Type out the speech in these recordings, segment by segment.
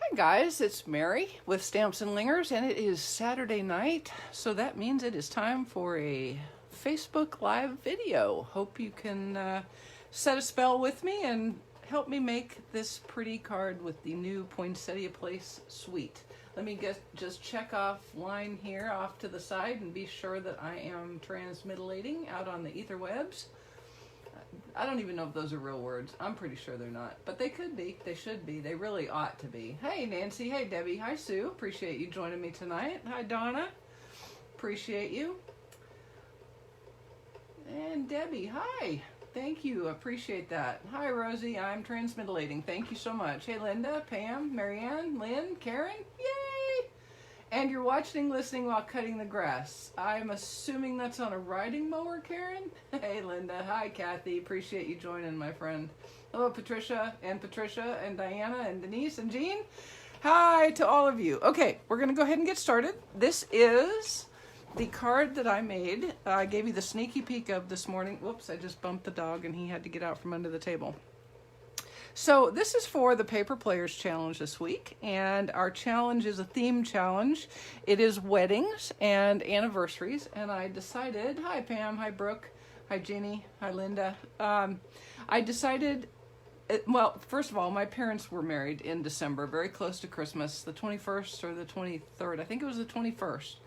Hi guys, it's Mary with Stamps-N-Lingers, and it is Saturday night, so that means it is time for a Facebook Live video. Hope you can set a spell with me and help me make this pretty card with the new Poinsettia Place suite. Let me just check off line here off to the side and be sure that I am transmitillating out on the ether webs. I don't even know if those are real words. I'm pretty sure they're not, but they could be. They should be. They really ought to be. Hey, Nancy. Hey, Debbie. Hi, Sue. Appreciate you joining me tonight. Hi, Donna. Appreciate you. And Debbie. Hi. Thank you. Appreciate that. Hi, Rosie. I'm transmitillating. Thank you so much. Hey, Linda, Pam, Marianne, Lynn, Karen. Yay! And you're watching, listening while cutting the grass. I'm assuming that's on a riding mower, Karen? Hey, Linda. Hi, Kathy. Appreciate you joining, my friend. Hello, Patricia and Diana and Denise and Jean. Hi to all of you. Okay, we're going to go ahead and get started. This is the card that I made. I gave you the sneaky peek of this morning. Whoops, I just bumped the dog and he had to get out from under the table. So this is for the Paper Players Challenge this week, and our challenge is a theme challenge. It is weddings and anniversaries, and I decided, hi Pam, hi Brooke, hi Jeannie, hi Linda. I decided, well, first of all, my parents were married in December, very close to Christmas, the 21st or the 23rd. I think it was the 21st.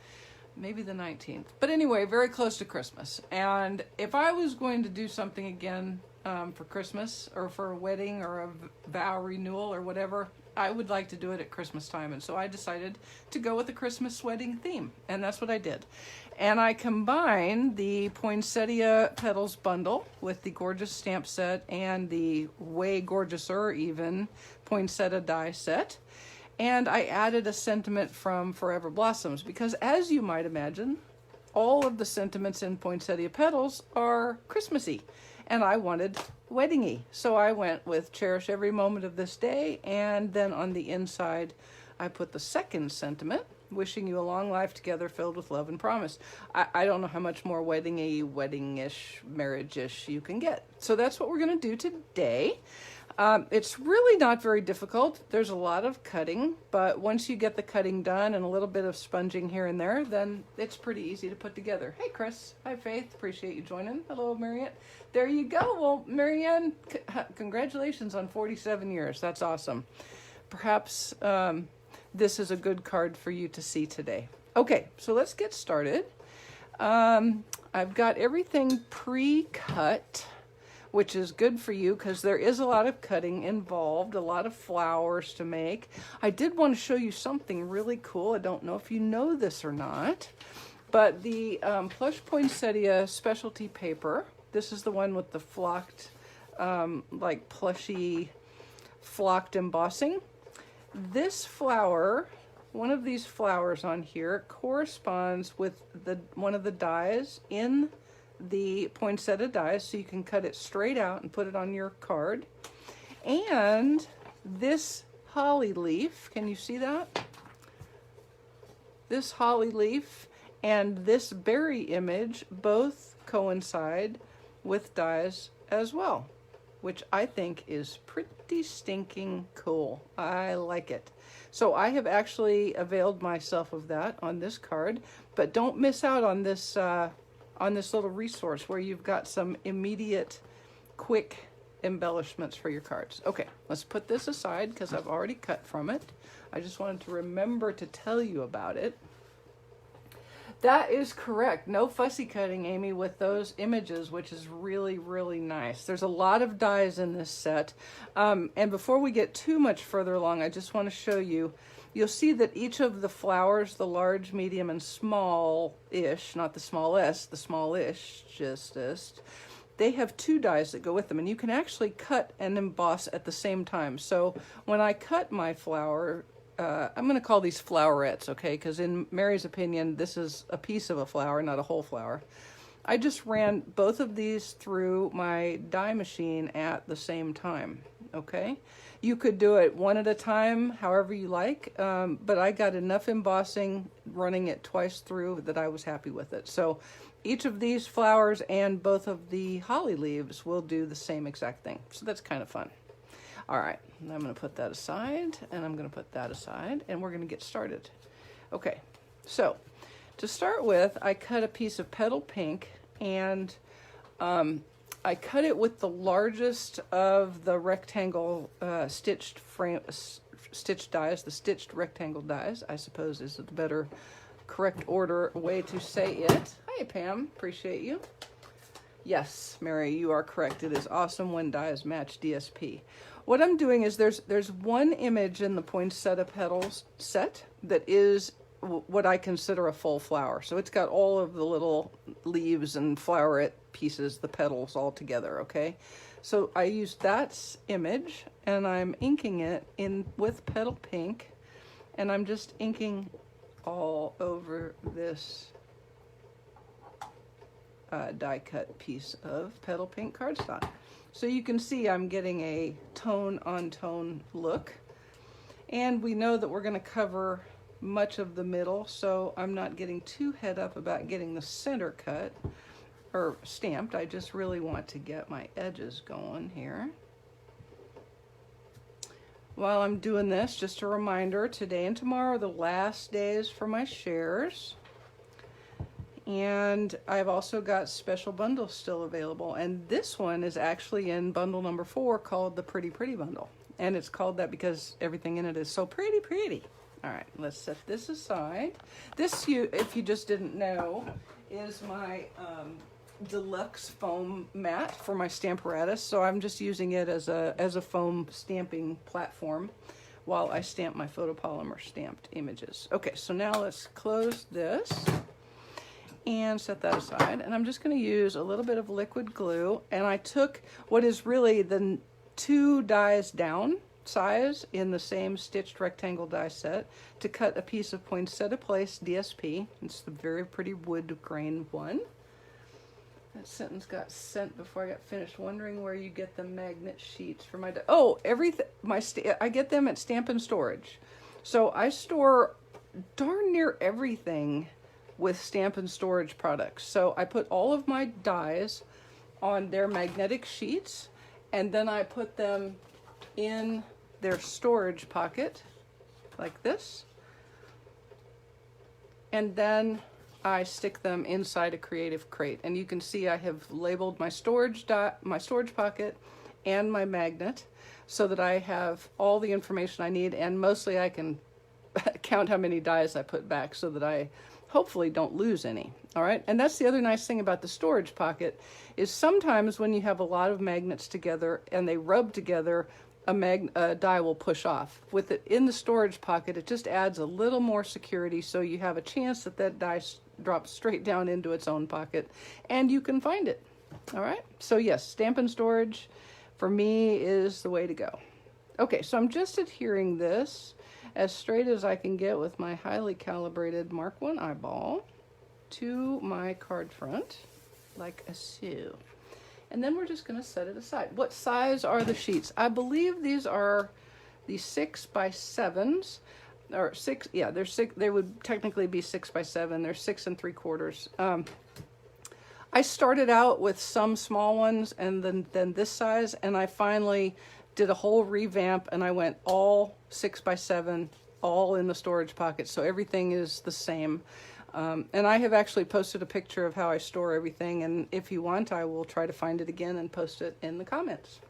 Maybe the 19th. But anyway, very close to Christmas. And if I was going to do something again for Christmas or for a wedding or a vow renewal or whatever, I would like to do it at Christmas time. And so I decided to go with the Christmas wedding theme. And that's what I did. And I combined the Poinsettia Petals bundle with the gorgeous stamp set and the way gorgeouser even poinsettia die set. And I added a sentiment from Forever Blossoms because, as you might imagine, all of the sentiments in Poinsettia Petals are Christmassy. And I wanted wedding-y. So I went with Cherish Every Moment of This Day. And then on the inside, I put the second sentiment, wishing you a long life together filled with love and promise. I don't know how much more wedding-y, wedding-ish, marriage-ish you can get. So that's what we're going to do today. It's really not very difficult. There's a lot of cutting, but once you get the cutting done and a little bit of sponging here and there, then it's pretty easy to put together. Hey, Chris. Hi, Faith. Appreciate you joining. Hello, Marianne. There you go. Well, Marianne, congratulations on 47 years. That's awesome. Perhaps this is a good card for you to see today. Okay, so let's get started. I've got everything pre-cut, which is good for you because there is a lot of cutting involved, a lot of flowers to make. I did want to show you something really cool. I don't know if you know this or not, but the Plush Poinsettia specialty paper, this is the one with the flocked, like plushy flocked embossing. This flower, one of these flowers on here, corresponds with one of the dies in the poinsettia dies, so you can cut it straight out and put it on your card. And this holly leaf, can you see that? This holly leaf and this berry image both coincide with dies as well, which I think is pretty stinking cool. I like it. So I have actually availed myself of that on this card, but don't miss out on this little resource where you've got some immediate, quick embellishments for your cards. Okay, let's put this aside because I've already cut from it. I just wanted to remember to tell you about it. That is correct. No fussy cutting, Amy, with those images, which is really, really nice. There's a lot of dies in this set. And before we get too much further along, I just want to show you. You'll see that each of the flowers, the large, medium, and small-ish, not the smallest, the smallish, justest, they have two dies that go with them, and you can actually cut and emboss at the same time. So when I cut my flower, I'm going to call these flowerets, okay? Because in Mary's opinion, this is a piece of a flower, not a whole flower. I just ran both of these through my die machine at the same time, okay? You could do it one at a time, however you like, but I got enough embossing running it twice through that I was happy with it. So each of these flowers and both of the holly leaves will do the same exact thing. So that's kind of fun. All right, I'm going to put that aside, and I'm going to put that aside, and we're going to get started. Okay, so to start with, I cut a piece of petal pink, and I cut it with the largest of the rectangle stitched dies, the stitched rectangle dies, I suppose is the better correct way to say it. Hi, Pam, appreciate you. Yes, Mary, you are correct. It is awesome when dies match DSP. What I'm doing is there's one image in the Poinsettia Petals set that is what I consider a full flower. So it's got all of the little leaves and floweret pieces, the petals all together, okay? So I used that image, and I'm inking it in with petal pink, and I'm just inking all over this die cut piece of petal pink cardstock. So you can see I'm getting a tone on tone look, and we know that we're going to cover much of the middle, so I'm not getting too head up about getting the center cut or stamped. I just really want to get my edges going here. While I'm doing this, just a reminder, today and tomorrow are the last days for my shares. And I've also got special bundles still available. And this one is actually in bundle number 4 called the Pretty Pretty Bundle. And it's called that because everything in it is so pretty pretty. All right, let's set this aside. This, if you just didn't know, is my deluxe foam mat for my Stamparatus. So I'm just using it as a foam stamping platform while I stamp my photopolymer stamped images. Okay, so now let's close this and set that aside. And I'm just going to use a little bit of liquid glue, and I took what is really the 2 dies down size in the same stitched rectangle die set to cut a piece of Poinsettia Place DSP. It's the very pretty wood grain one. That sentence got sent before I got finished wondering where you get the magnet sheets for my oh, everything. I get them at Stamp & Storage. So I store darn near everything with Stamp & Storage products. So I put all of my dies on their magnetic sheets, and then I put them in their storage pocket like this, and then I stick them inside a Creative Crate. And you can see I have labeled my storage pocket and my magnet so that I have all the information I need, and mostly I can count how many dies I put back so that I hopefully don't lose any. All right, and that's the other nice thing about the storage pocket is sometimes when you have a lot of magnets together and they rub together, a die will push off. With it in the storage pocket, it just adds a little more security, so you have a chance that that die drops straight down into its own pocket and you can find it. All right, so yes, Stamp & Storage for me is the way to go. Okay, so I'm just adhering this as straight as I can get with my highly calibrated Mark 1 eyeball to my card front, like so. And then we're just going to set it aside. What size are the sheets? I believe these are the 6x7s, or 6. Yeah, they're 6. They would technically be 6x7. They're 6 3/4. I started out with some small ones, and then this size, and I finally did a whole revamp, and I went all 6x7, all in the storage pocket, so everything is the same. And I have actually posted a picture of how I store everything, and if you want, I will try to find it again and post it in the comments.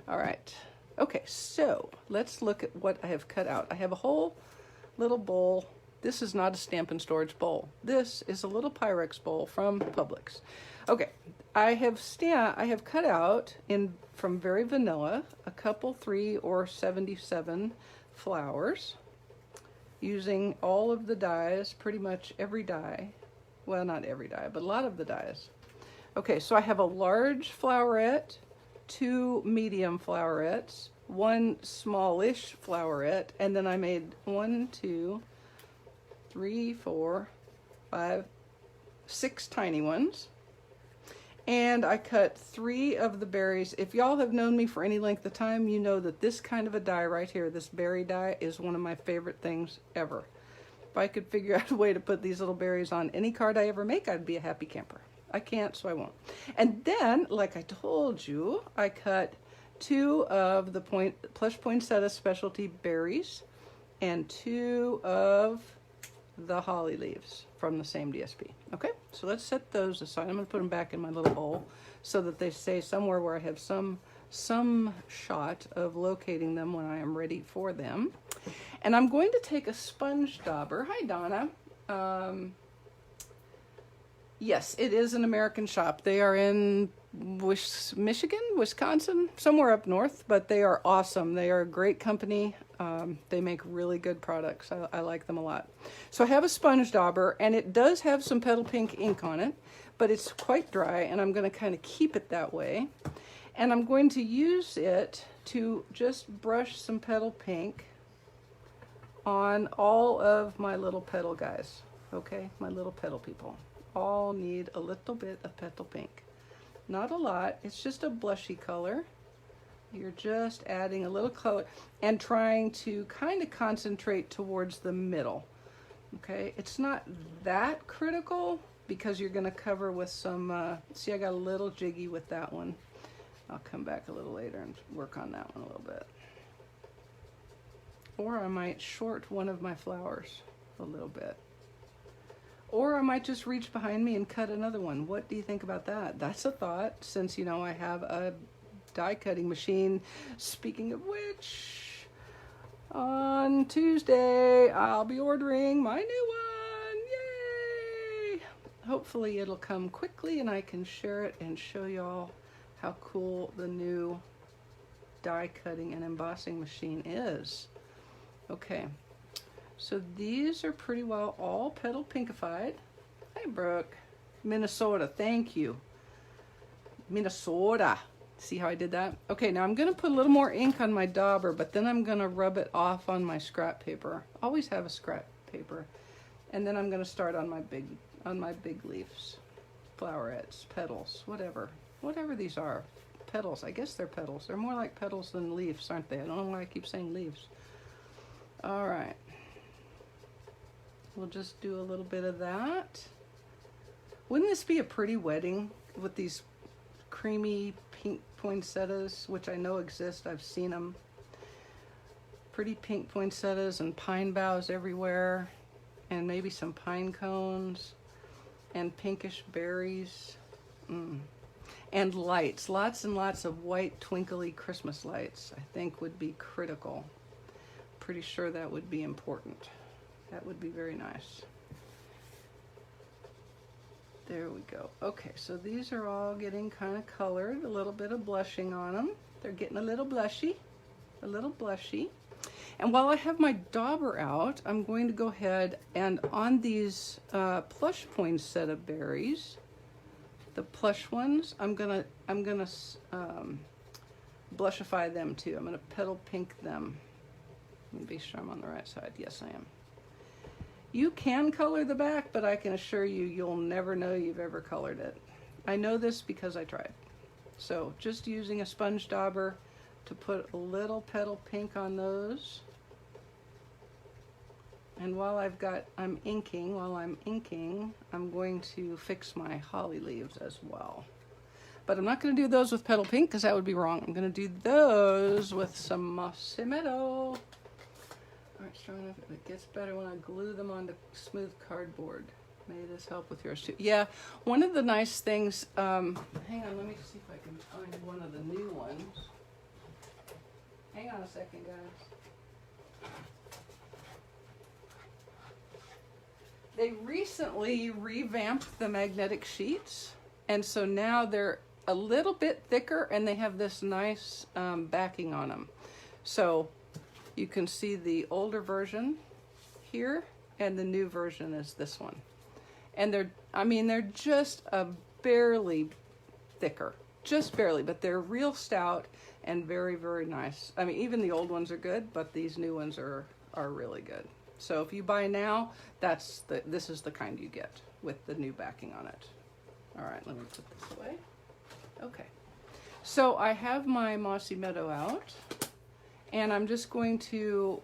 All right. Okay, so let's look at what I have cut out. I have a whole little bowl. This is not a Stamp & Storage bowl. This is a little Pyrex bowl from Publix. Okay, I have cut out from Very Vanilla a couple 3 or 77 flowers, using all of the dies, pretty much every die. Well, not every die, but a lot of the dies. Okay, so I have a large floweret, 2 medium flowerets, 1 smallish floweret, and then I made 1, 2, 3, 4, 5, 6 tiny ones. And I cut 3 of the berries. If y'all have known me for any length of time, you know that this kind of a die right here, this berry die, is one of my favorite things ever. If I could figure out a way to put these little berries on any card I ever make, I'd be a happy camper. I can't, so I won't. And then, like I told you, I cut 2 of the Plush Poinsettia Specialty Berries, and 2 of the holly leaves from the same DSP. Okay, so let's set those aside. I'm going to put them back in my little bowl so that they stay somewhere where I have some shot of locating them when I am ready for them. And I'm going to take a sponge dauber. Hi, Donna. Yes, it is an American shop. They are in Michigan, Wisconsin, somewhere up north, but they are awesome. They are a great company. They make really good products. I like them a lot. So I have a sponge dauber, and it does have some petal pink ink on it, but it's quite dry, and I'm going to kind of keep it that way. And I'm going to use it to just brush some petal pink on all of my little petal guys. Okay, my little petal people all need a little bit of petal pink. Not a lot, it's just a blushy color. You're just adding a little color and trying to kind of concentrate towards the middle. Okay, it's not that critical because you're going to cover with some, see I got a little jiggy with that one. I'll come back a little later and work on that one a little bit. Or I might short one of my flowers a little bit. Or I might just reach behind me and cut another one. What do you think about that? That's a thought, since, you know, I have a die cutting machine. Speaking of which, on Tuesday, I'll be ordering my new one. Yay! Hopefully it'll come quickly and I can share it and show y'all how cool the new die cutting and embossing machine is. Okay. So these are pretty well all petal pinkified. Hey, Brooke. Minnesota, thank you. Minnesota. See how I did that? Okay, now I'm going to put a little more ink on my dauber, but then I'm going to rub it off on my scrap paper. Always have a scrap paper. And then I'm going to start on my big leaves, flowerets, petals, whatever. Whatever these are. Petals. I guess they're petals. They're more like petals than leaves, aren't they? I don't know why I keep saying leaves. All right. We'll just do a little bit of that. Wouldn't this be a pretty wedding with these creamy pink poinsettias, which I know exist? I've seen them. Pretty pink poinsettias and pine boughs everywhere, and maybe some pine cones and pinkish berries. And lights, lots and lots of white twinkly Christmas lights, I think would be critical. Pretty sure that would be important. That would be very nice. There we go. Okay, so these are all getting kind of colored, a little bit of blushing on them. They're getting a little blushy, a little blushy. And while I have my dauber out, I'm going to go ahead and on these plush poinsettia berries, the plush ones, I'm gonna blushify them too. I'm gonna petal pink them. Let me be sure I'm on the right side. Yes, I am. You can color the back, but I can assure you, you'll never know you've ever colored it. I know this because I tried. So just using a sponge dauber to put a little petal pink on those. And while I'm inking, I'm going to fix my holly leaves as well. But I'm not going to do those with petal pink because that would be wrong. I'm going to do those with some mossy meadow. All right, strong enough. It gets better when I glue them onto smooth cardboard. May this help with yours too. Yeah, one of the nice things, hang on, let me see if I can find one of the new ones. Hang on a second, guys. They recently revamped the magnetic sheets, and so now they're a little bit thicker and they have this nice backing on them. So you can see the older version here and the new version is this one. And they're just barely thicker, just barely, but they're real stout and very, very nice. I mean, even the old ones are good, but these new ones are really good. So if you buy now, this is the kind you get with the new backing on it. All right, let me put this away. Okay, so I have my mossy meadow out, and I'm just going to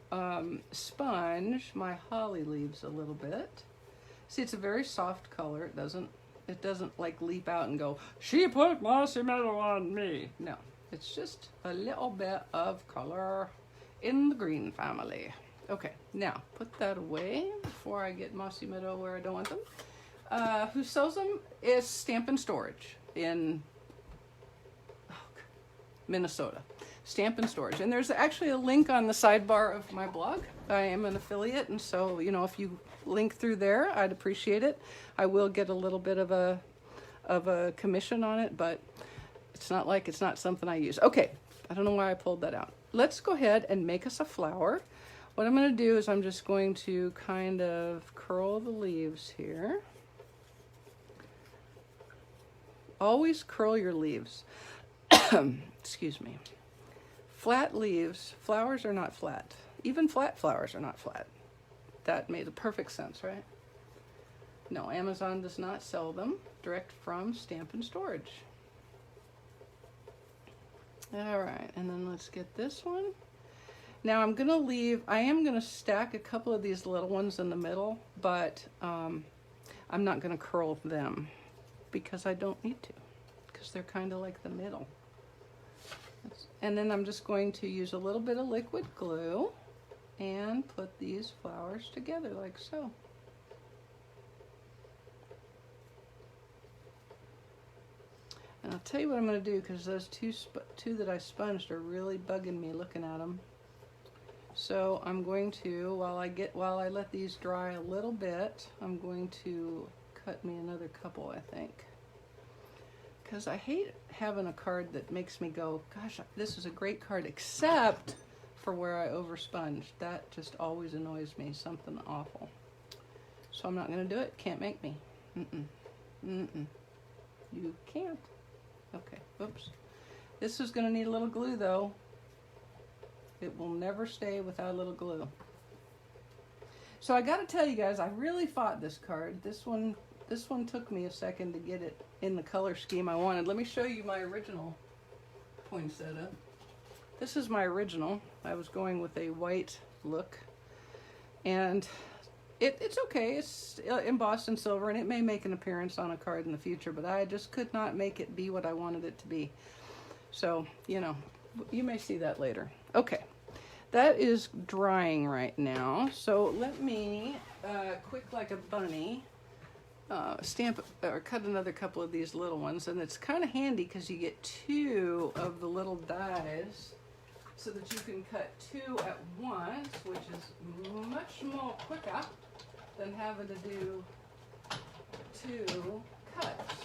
sponge my holly leaves a little bit. See, it's a very soft color. It doesn't like leap out and go, "She put mossy meadow on me." No, It's just a little bit of color in the green family. Okay, now put that away before I get Mossy Meadow where I don't want them. Who sells them is Stamp and Storage in Minnesota. Stamp and Storage. And there's actually a link on the sidebar of my blog. I am an affiliate, and so, you know, if you link through there, I'd appreciate it. I will get a little bit of a commission on it, but it's not like it's not something I use. Okay, I don't know why I pulled that out. Let's go ahead and make us a flower. What I'm going to do is I'm just going to kind of curl the leaves here. Always curl your leaves. Excuse me. Flat leaves, flowers are not flat. Even flat flowers are not flat. That made perfect sense, right? No, Amazon does not sell them. Direct from Stamp and Storage. All right, and then let's get this one. Now I'm gonna leave, I am gonna stack a couple of these little ones in the middle, but I'm not gonna curl them because I don't need to, because they're kind of like the middle. And then I'm just going to use a little bit of liquid glue and put these flowers together like so. And I'll tell you what I'm going to do, because those two that I sponged are really bugging me looking at them. So I'm going to, while I let these dry a little bit, I'm going to cut me another couple, I think. Because I hate having a card that makes me go, gosh, this is a great card, except for where I oversponged. That just always annoys me, something awful. So I'm not going to do it. Can't make me. You can't. Okay, whoops. This is going to need a little glue, though. It will never stay without a little glue. So I got to tell you guys, I really fought this card. This one took me a second to get it in the color scheme I wanted. Let me show you my original poinsettia. This is my original. I was going with a white look, and it's okay. It's embossed in silver, and it may make an appearance on a card in the future, but I just could not make it be what I wanted it to be. So, you know, you may see that later. Okay, that is drying right now. So let me, quick like a bunny, stamp or cut another couple of these little ones. And it's kind of handy because you get two of the little dies so that you can cut two at once, which is much more quicker than having to do two cuts.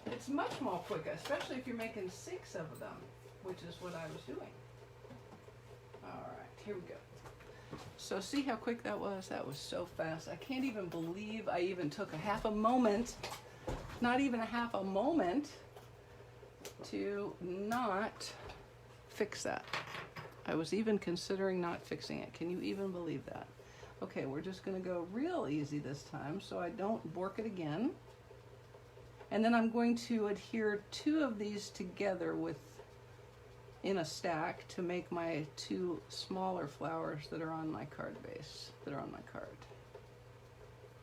It's much more quicker, especially if you're making 6 of them, which is what I was doing. All right, here we go. So see how quick that was? That was so fast. I can't even believe I even took a half a moment, not even a half a moment, to not fix that. I was even considering not fixing it. Can you even believe that? Okay, we're just gonna go real easy this time so I don't bork it again. And then I'm going to adhere 2 of these together in a stack to make my 2 smaller flowers that are on my card base, that are on my card.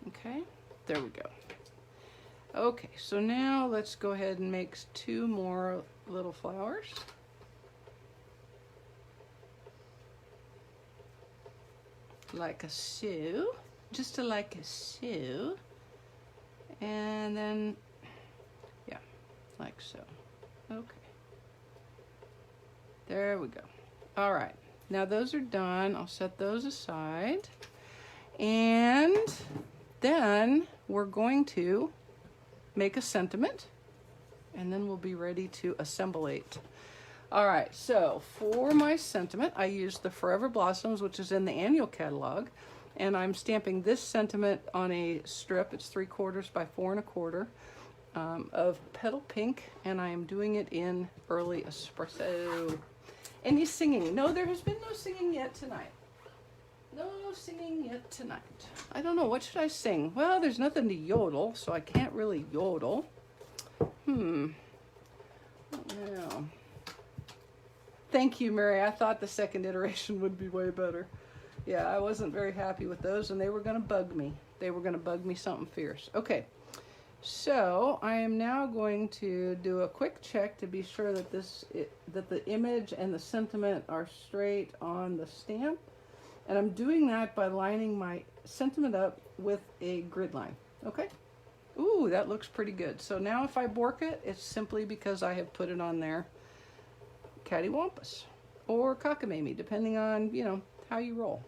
Okay, there we go. Okay, so now let's go ahead and make 2 more little flowers. Like a so, just like a so. And then, yeah, like so. Okay. There we go. All right, now those are done. I'll set those aside. And then we're going to make a sentiment, and then we'll be ready to assemblate. All right, so for my sentiment, I used the Forever Blossoms, which is in the annual catalog, and I'm stamping this sentiment on a strip. It's 3/4 by 4 1/4 of Petal Pink, and I am doing it in Early Espresso. Any singing? No, there has been no singing yet tonight. No singing yet tonight. I don't know, what should I sing? Well, there's nothing to yodel, so I can't really yodel. Yeah. Thank you, Mary. I thought the second iteration would be way better. Yeah, I wasn't very happy with those, and they were going to bug me. They were going to bug me something fierce. Okay, So I am now going to do a quick check to be sure that that the image and the sentiment are straight on the stamp. And I'm doing that by lining my sentiment up with a grid line. Okay? Ooh, that looks pretty good. So now if I bork it, it's simply because I have put it on there cattywampus or cockamamie, depending on, you know, how you roll.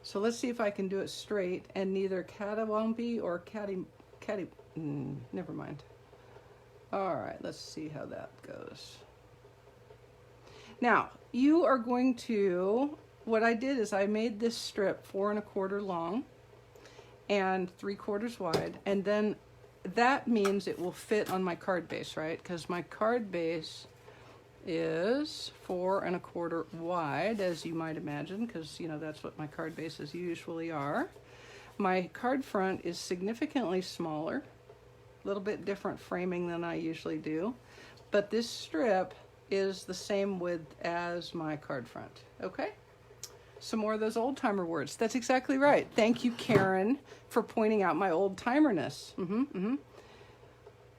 So let's see if I can do it straight and neither cattywampy or never mind. All right, let's see how that goes. Now, you are going to, what I did is I made this strip 4 1/4 long and 3/4 wide, and then that means it will fit on my card base, right? Because my card base is 4 1/4 wide, as you might imagine, because you know that's what my card bases usually are. My card front is significantly smaller, a little bit different framing than I usually do, but this strip is the same width as my card front. Okay? Some more of those old timer words. That's exactly right. Thank you, Karen, for pointing out my old timerness.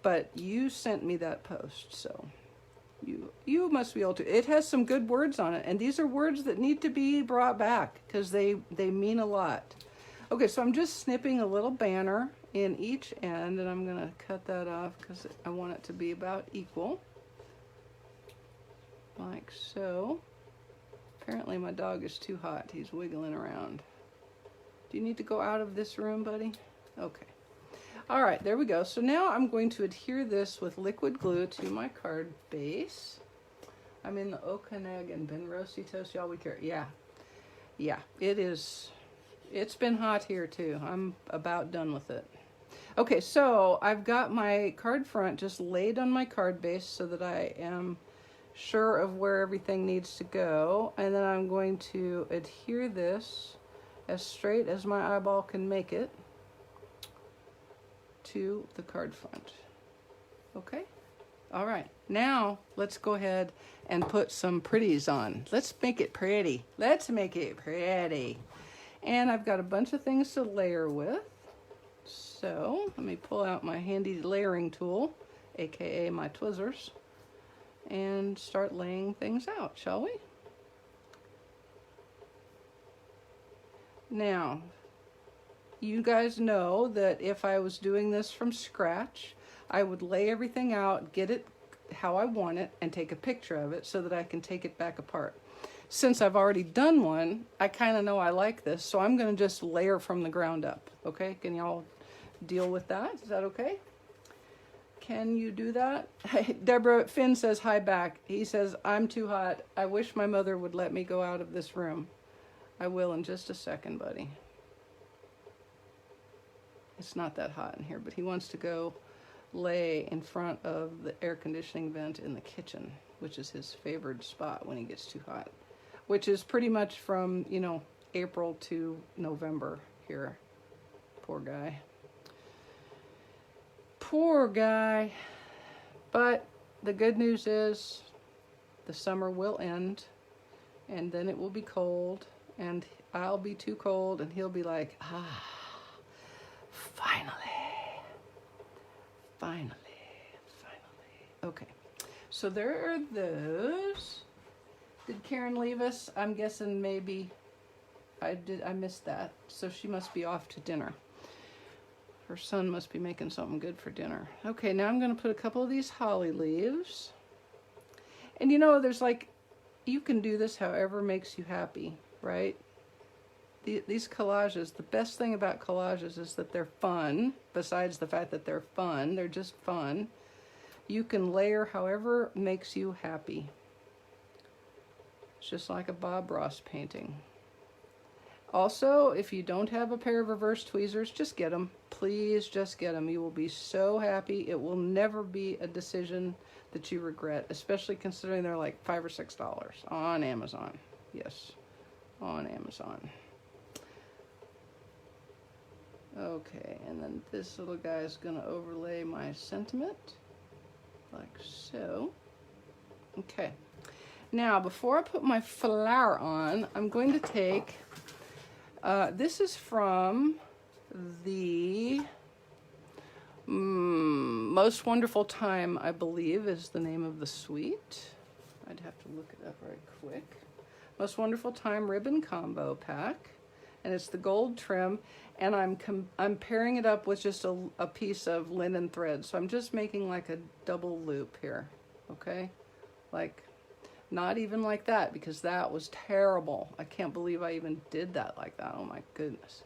But you sent me that post, so you must be able to. It has some good words on it, and these are words that need to be brought back because they mean a lot. Okay, so I'm just snipping a little banner in each end, and I'm gonna cut that off because I want it to be about equal. Like so. Apparently my dog is too hot. He's wiggling around. Do you need to go out of this room, buddy? Okay. All right, there we go. So now I'm going to adhere this with liquid glue to my card base. I'm in the Okanagan, Ben Rositos, y'all we care. Yeah, it is. It's been hot here too. I'm about done with it. Okay, so I've got my card front just laid on my card base so that I am sure of where everything needs to go, and then I'm going to adhere this as straight as my eyeball can make it to the card front. Okay? All right, now let's go ahead and put some pretties on. Let's make it pretty. Let's make it pretty. And I've got a bunch of things to layer with. So let me pull out my handy layering tool, aka my Twizzlers, and start laying things out, shall we? Now, you guys know that if I was doing this from scratch, I would lay everything out, get it how I want it, and take a picture of it so that I can take it back apart. Since I've already done one, I kind of know I like this, so I'm going to just layer from the ground up, okay? Can y'all deal with that? Is that okay? Can you do that? Deborah, Finn says hi back. He says, I'm too hot. I wish my mother would let me go out of this room. I will in just a second, buddy. It's not that hot in here, but he wants to go lay in front of the air conditioning vent in the kitchen, which is his favored spot when he gets too hot, which is pretty much from, you know, April to November here. Poor guy. Poor guy. But the good news is the summer will end, and then it will be cold, and I'll be too cold, and he'll be like, finally. Okay, so there are those. Did Karen leave us? I'm guessing maybe I missed that. So she must be off to dinner. Her son must be making something good for dinner. Okay, now I'm going to put a couple of these holly leaves. And you know, there's like, you can do this however makes you happy, right? These collages, the best thing about collages is that they're fun. Besides the fact that they're fun, they're just fun. You can layer however makes you happy. It's just like a Bob Ross painting. Also, if you don't have a pair of reverse tweezers, just get them. Please just get them. You will be so happy. It will never be a decision that you regret, especially considering they're like $5 or $6 on Amazon. Yes, on Amazon. Okay, and then this little guy is going to overlay my sentiment, like so. Okay, now before I put my flower on, I'm going to take, this is from the Most Wonderful Time, I believe, is the name of the suite. I'd have to look it up right quick. Most Wonderful Time ribbon combo pack, and it's the gold trim, and I'm pairing it up with just a piece of linen thread. So I'm just making like a double loop here, okay? Like, not even like that, because that was terrible. I can't believe I even did that like that. Oh my goodness.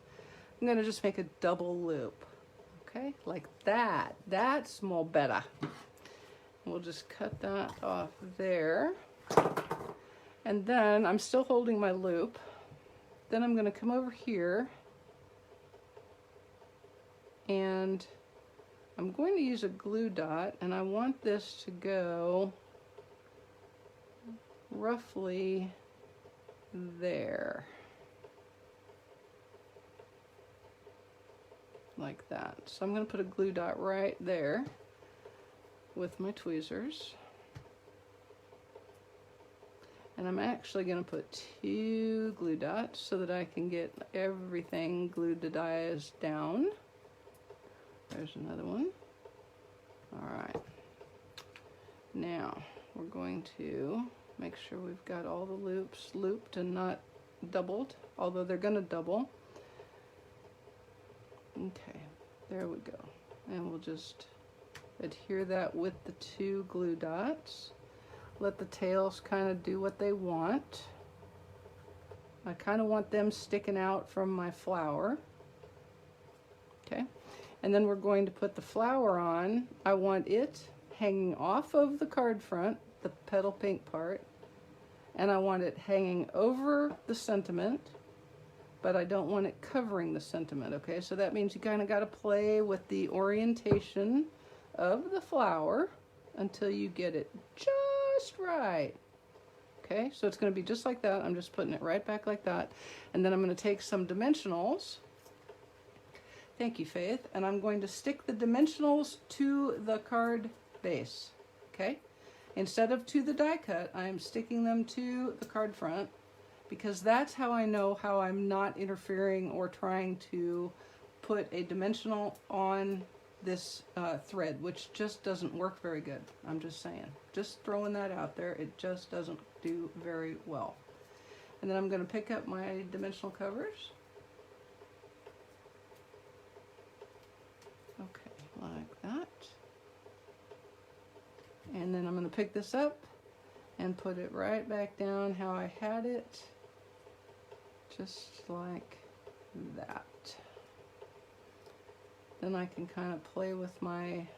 I'm gonna just make a double loop, okay? Like that. That's more better. We'll just cut that off there. And then I'm still holding my loop. Then I'm gonna come over here and I'm going to use a glue dot, and I want this to go roughly there. Like that. So I'm gonna put a glue dot right there with my tweezers. And I'm actually going to put 2 glue dots so that I can get everything glued to dies down. There's another one. All right. Now we're going to make sure we've got all the loops looped and not doubled, although they're going to double. Okay, there we go. And we'll just adhere that with the 2 glue dots. Let the tails kind of do what they want. I kind of want them sticking out from my flower. Okay, and then we're going to put the flower on. I want it hanging off of the card front, the petal pink part, and I want it hanging over the sentiment, but I don't want it covering the sentiment, okay? So that means you kind of got to play with the orientation of the flower until you get it just right. Okay, so it's going to be just like that. I'm just putting it right back like that. And then I'm going to take some dimensionals. Thank you, Faith. And I'm going to stick the dimensionals to the card base. Okay, instead of to the die cut, I'm sticking them to the card front, because that's how I know how I'm not interfering or trying to put a dimensional on this thread, which just doesn't work very good. I'm just saying, just throwing that out there. It just doesn't do very well. And then I'm going to pick up my dimensional covers. Okay, like that. And then I'm going to pick this up and put it right back down how I had it, just like that. Then I can kind of play with my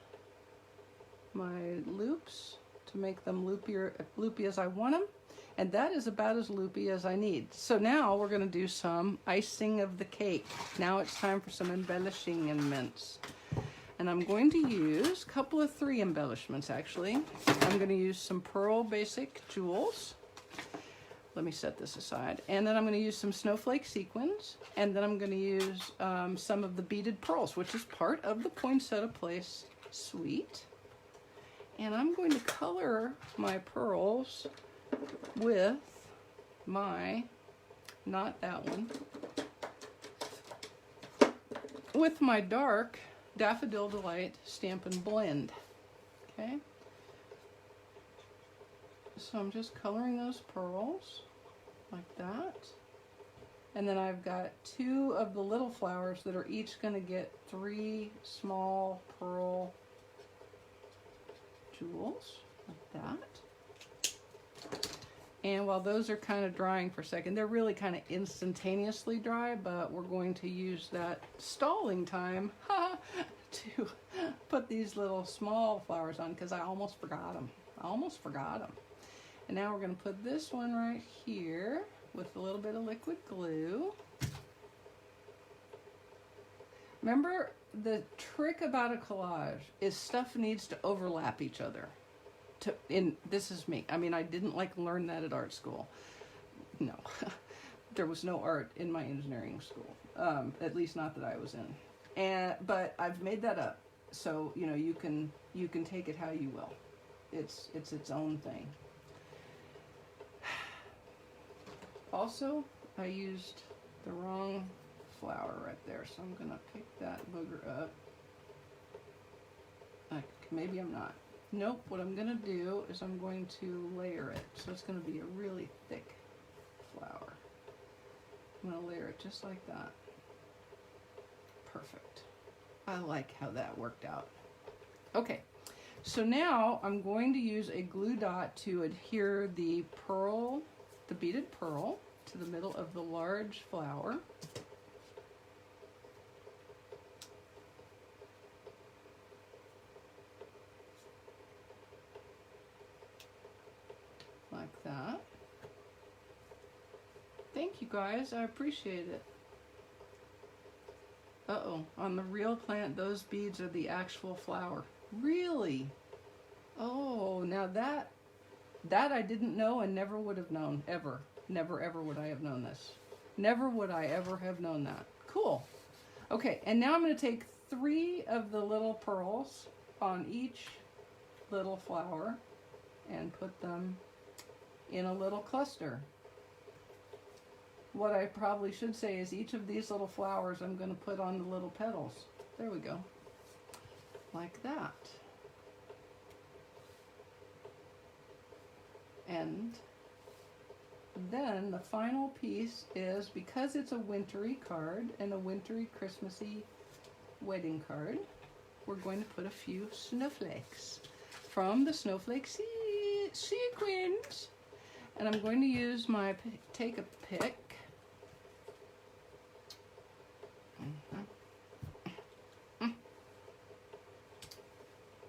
loops to make them loopy as I want them. And that is about as loopy as I need. So now we're going to do some icing of the cake. Now it's time for some embellishments. And I'm going to use a couple of 3 embellishments actually. I'm going to use some pearl basic jewels. Let me set this aside. And then I'm going to use some snowflake sequins. And then I'm going to use some of the beaded pearls, which is part of the Poinsettia Place suite. And I'm going to color my pearls with my, not that one, with my dark Daffodil Delight Stampin' Blend. Okay. So I'm just coloring those pearls like that. And then I've got 2 of the little flowers that are each going to get 3 small pearl jewels like that. And while those are kind of drying for a second, they're really kind of instantaneously dry, but we're going to use that stalling time to put these little small flowers on, because I almost forgot them. And now we're going to put this one right here with a little bit of liquid glue. Remember, the trick about a collage is stuff needs to overlap each other. This is me. I mean, I didn't learn that at art school. No, there was no art in my engineering school, at least not that I was in. But I've made that up, so you can take it how you will. It's its own thing. Also, I used the wrong flower right there, so I'm gonna pick that booger up maybe I'm not. Nope, what I'm gonna do is I'm going to layer it. So it's gonna be a really thick flower. I'm gonna layer it just like that. Perfect. I like how that worked out. Okay, so now I'm going to use a glue dot to adhere the pearl, the beaded pearl, to the middle of the large flower. Like that. Thank you guys, I appreciate it. Uh-oh, on the real plant, those beads are the actual flower. Really? Oh, now that I didn't know and never would have known, ever. Never, ever would I have known this. Never would I ever have known that. Cool. Okay, and now I'm going to take 3 of the little pearls on each little flower and put them in a little cluster. What I probably should say is each of these little flowers I'm going to put on the little petals. There we go. Like that. And then the final piece is, because it's a wintry card and a wintry Christmassy wedding card, we're going to put a few snowflakes from the snowflake sequins. And I'm going to use my take a pick.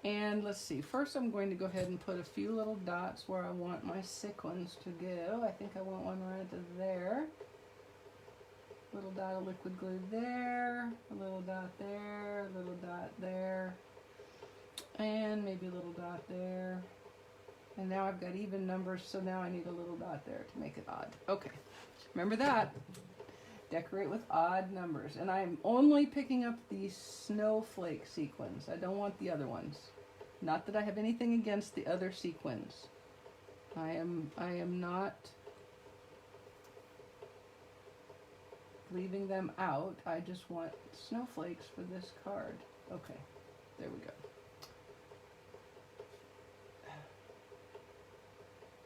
And let's see, first I'm going to go ahead and put a few little dots where I want my sequins to go. I think I want one right there. Little dot of liquid glue there, a little dot there, a little dot there, and maybe a little dot there. And now I've got even numbers, so now I need a little dot there to make it odd. Okay, remember that. Decorate with odd numbers. And I'm only picking up the snowflake sequins. I don't want the other ones. Not that I have anything against the other sequins. I am not leaving them out. I just want snowflakes for this card. Okay, there we go.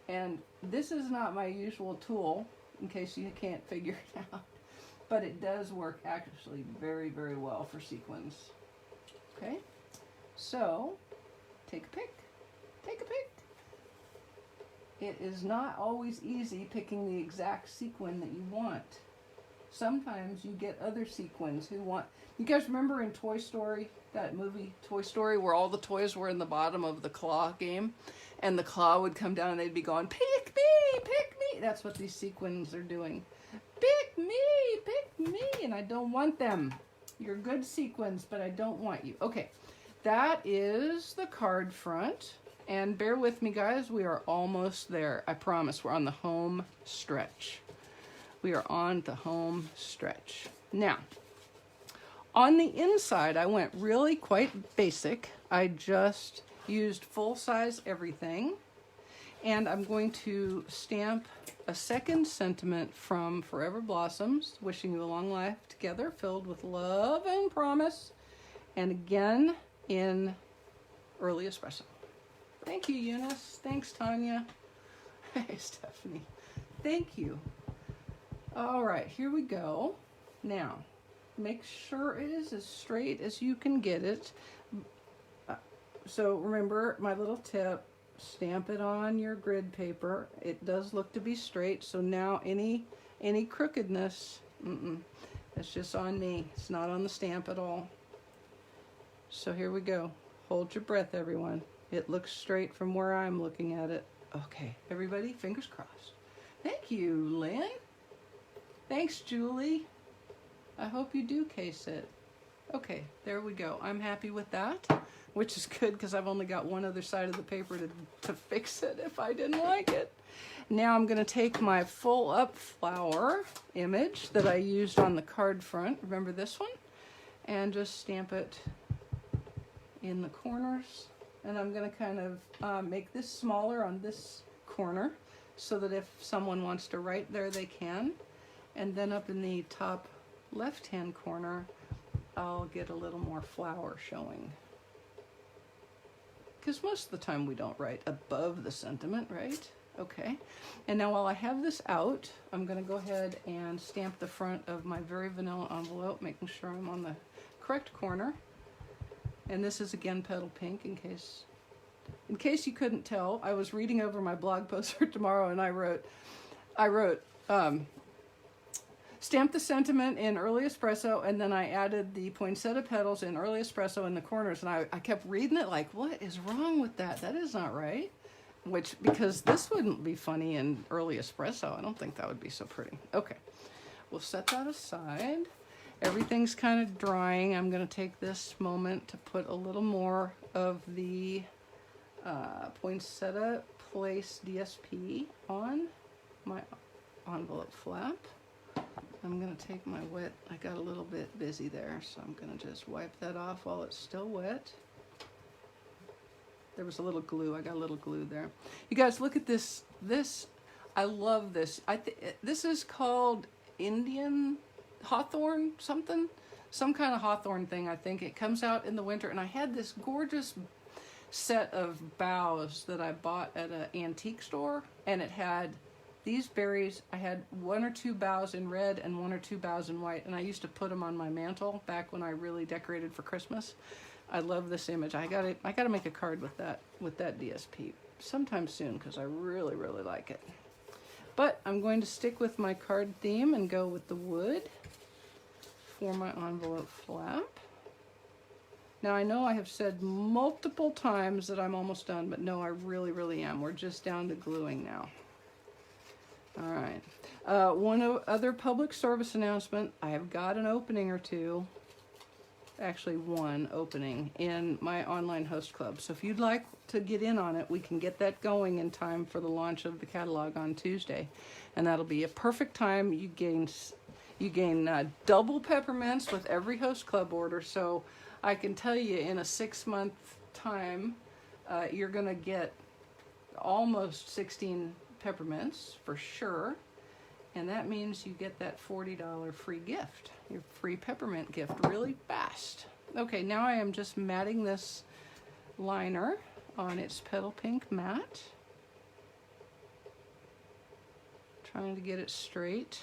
And this is not my usual tool, in case you can't figure it out. But it does work actually very, very well for sequins. Okay, so take a pick, take a pick. It is not always easy picking the exact sequin that you want. Sometimes you get other sequins who want, you guys remember in Toy Story, that movie Toy Story, where all the toys were in the bottom of the claw game, and the claw would come down and they'd be going, pick me, pick me. That's what these sequins are doing. Pick me, and I don't want them. You're good sequins, but I don't want you. Okay, that is the card front, and bear with me guys, we are almost there. I promise, we're on the home stretch. We are on the home stretch. Now, on the inside, I went really quite basic. I just used full-size everything, and I'm going to stamp a second sentiment from Forever Blossoms, wishing you a long life together, filled with love and promise, and again in Early Espresso. Thank you, Eunice. Thanks, Tanya. Hey, Stephanie. Thank you. All right, here we go. Now, make sure it is as straight as you can get it. So remember my little tip, stamp it on your grid paper. It does look to be straight, so now any crookedness, that's just on me. It's not on the stamp at all. So here we go. Hold your breath, everyone. It looks straight from where I'm looking at it. Okay, everybody, fingers crossed. Thank you, Lynn. Thanks, Julie. I hope you do case it. Okay, there we go. I'm happy with that, which is good because I've only got one other side of the paper to fix it if I didn't like it. Now I'm going to take my full up flower image that I used on the card front, remember this one, and just stamp it in the corners. And I'm going to kind of make this smaller on this corner so that if someone wants to write there, they can. And then up in the top left-hand corner, I'll get a little more flower showing. because most of the time we don't write above the sentiment, right? Okay, and now while I have this out, I'm going to go ahead and stamp the front of my very vanilla envelope, making sure I'm on the correct corner. And this is again petal pink, in case you couldn't tell. I was reading over my blog post for tomorrow, and I wrote stamp the sentiment in early espresso, and then I added the poinsettia petals in early espresso in the corners, and I kept reading it like, what is wrong with that? That is not right. Because this wouldn't be funny in early espresso. I don't think that would be so pretty. Okay, we'll set that aside. Everything's kind of drying. I'm going to take this moment to put a little more of the Poinsettia Place DSP on my envelope flap. I'm going to take my wet, I got a little bit busy there, so I'm going to just wipe that off while it's still wet. There was a little glue. I got a little glue there. You guys, look at this. I love this. This is called Indian hawthorn something. Some kind of hawthorn thing, I think. It comes out in the winter. And I had this gorgeous set of boughs that I bought at an antique store. And it had these berries. I had 1 or 2 boughs in red and 1 or 2 boughs in white. And I used to put them on my mantle back when I really decorated for Christmas. I love this image. I gotta make a card with that DSP sometime soon because I really, really like it. But I'm going to stick with my card theme and go with the wood for my envelope flap. Now I know I have said multiple times that I'm almost done, but no, I really, really am. We're just down to gluing now. All right. One other public service announcement. I have got an opening or two. Actually 1 opening in my online host club. So if you'd like to get in on it, we can get that going in time for the launch of the catalog on Tuesday. And that'll be a perfect time. You gain double peppermints with every host club order. So I can tell you in a 6-month time, you're gonna get almost 16 peppermints for sure. And that means you get that $40 free gift, your free peppermint gift, really fast. Okay, now I am just matting this liner on its petal pink mat. Trying to get it straight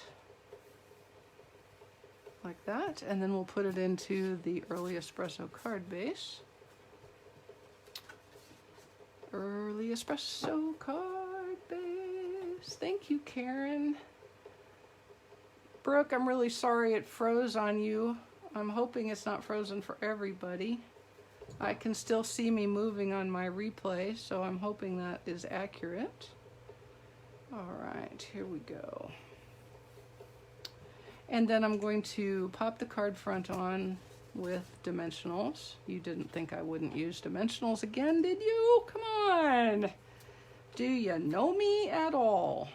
like that. And then we'll put it into the early espresso card base. Early espresso card base. Thank you, Karen. Brooke, I'm really sorry it froze on you. I'm hoping it's not frozen for everybody. I can still see me moving on my replay, so I'm hoping that is accurate. All right, here we go. And then I'm going to pop the card front on with dimensionals. You didn't think I wouldn't use dimensionals again, did you? Come on. Do you know me at all?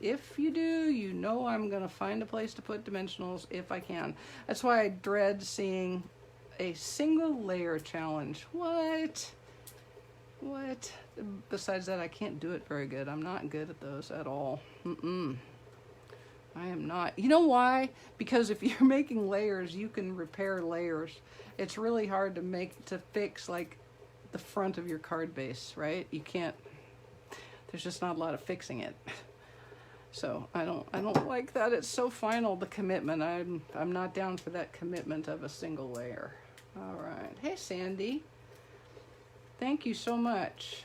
If you do, you know I'm going to find a place to put dimensionals if I can. That's why I dread seeing a single layer challenge. What? Besides that, I can't do it very good. I'm not good at those at all. I am not. You know why? Because if you're making layers, you can repair layers. It's really hard to fix like the front of your card base, right? You can't. There's just not a lot of fixing it. So I don't like that. It's so final, the commitment. I'm not down for that commitment of a single layer. All right. Hey, Sandy. Thank you so much.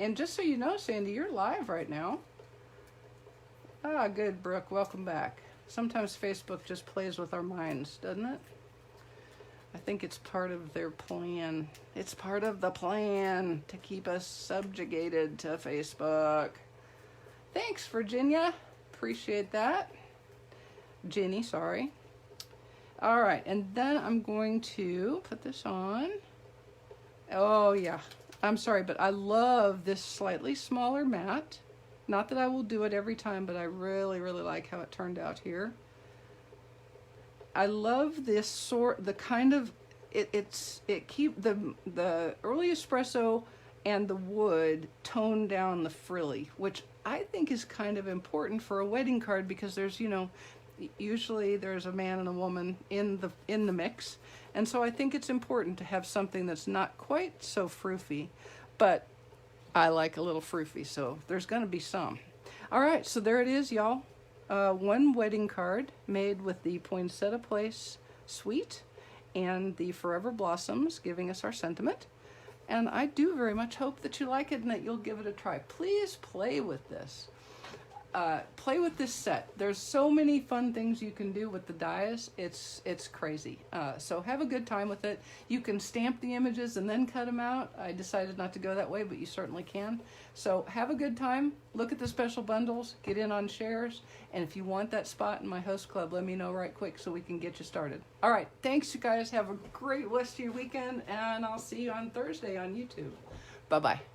And just so you know, Sandy, you're live right now. Ah, good, Brooke. Welcome back. Sometimes Facebook just plays with our minds, doesn't it? I think it's part of their plan. It's part of the plan to keep us subjugated to Facebook. Thanks, Virginia. Appreciate that. Ginny, sorry. All right, and then I'm going to put this on. Oh, yeah. I'm sorry, but I love this slightly smaller mat. Not that I will do it every time, but I really, really like how it turned out here. I love this sort, the kind of, it keep the early espresso and the wood tone down the frilly, which I think is kind of important for a wedding card because there's, you know, usually there's a man and a woman in the mix, And so I think it's important to have something that's not quite so froofy, but I like a little froofy, so there's going to be some. All right, so there it is, y'all. One wedding card made with the Poinsettia Place Suite and the Forever Blossoms giving us our sentiment. And I do very much hope that you like it and that you'll give it a try. Please play with this. Play with this set. There's so many fun things you can do with the dies. It's crazy. So have a good time with it. You can stamp the images and then cut them out. I decided not to go that way, but you certainly can. So have a good time. Look at the special bundles. Get in on shares. And if you want that spot in my host club, let me know right quick so we can get you started. All right. Thanks, you guys. Have a great rest of your weekend, and I'll see you on Thursday on YouTube. Bye-bye.